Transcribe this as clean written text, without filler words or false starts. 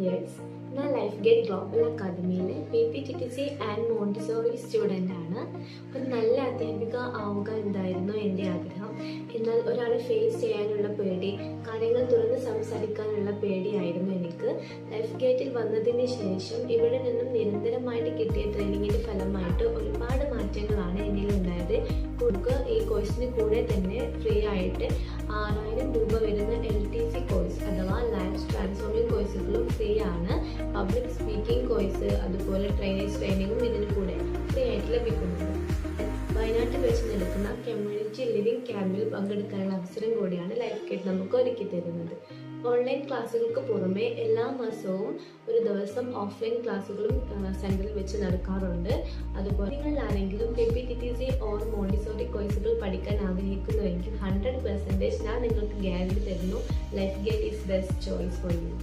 Years. ഞാൻ life gate global അക്കാദമിയിലെ PPTTC and Montessori student ആണ്. ഒരു നല്ല അധ്യാപിക ആവുക എന്തായിരുന്നു എൻ്റെ ആഗ്രഹം. എന്നാൽ ഒരാളെ ഫേസ് ചെയ്യാനുള്ള പേടി, കാര്യങ്ങൾ തുറന്ന് സംസാരിക്കാനുള്ള പേടിയായിരുന്നു എനിക്ക്. ലൈഫ് ഗേറ്റിൽ വന്നതിന് ശേഷം ഇവിടെ നിന്നും നിരന്തരമായിട്ട് കിട്ടിയ ട്രെയിനിങ്ങിൻ്റെ ഫലമായിട്ട് ഒരുപാട് മാറ്റങ്ങളാണ് എന്നിൽ ഉണ്ടായത്. ഈ കോഴ്സിന് കൂടെ തന്നെ ഫ്രീ ആയിട്ട് 6000 രൂപ വരുന്ന LTC കോഴ്സ് അഥവാ ലൈഫ് ട്രാൻസ്ഫോമിംഗ് കോഴ്സുകളും ഫ്രീ ആണ്. പബ്ലിക് സ്പീക്കിംഗ് കോഴ്സ് അതുപോലെ ട്രെയിനിങ്ങും ഇതിന് കൂടെ ഫ്രീ ആയിട്ട് ലഭിക്കുന്നുണ്ട്. വയനാട്ടിൽ വെച്ച് നടക്കുന്ന കമ്മ്യൂണിറ്റി ലിവിംഗ് ക്യാമ്പിൽ പങ്കെടുക്കാനുള്ള അവസരം കൂടിയാണ് ലൈഫ് ഗേറ്റ് നമുക്ക് ഒരുക്കി തരുന്നത്. ഓൺലൈൻ ക്ലാസ്സുകൾക്ക് പുറമെ എല്ലാ മാസവും ഒരു ദിവസം ഓഫ്ലൈൻ ക്ലാസ്സുകളും സെൻറ്ററിൽ വെച്ച് നടക്കാറുണ്ട്. അതുപോലെ നിങ്ങൾ ആരെങ്കിലും PPTTC ഓർ മോണ്ടിസോറി കോഴ്സുകൾ പഠിക്കാൻ ആഗ്രഹിക്കുന്നുവെങ്കിൽ 100% ഞാൻ നിങ്ങൾക്ക് ഗ്യാരണ്ടി തരുന്നു, life gate is best choice for you.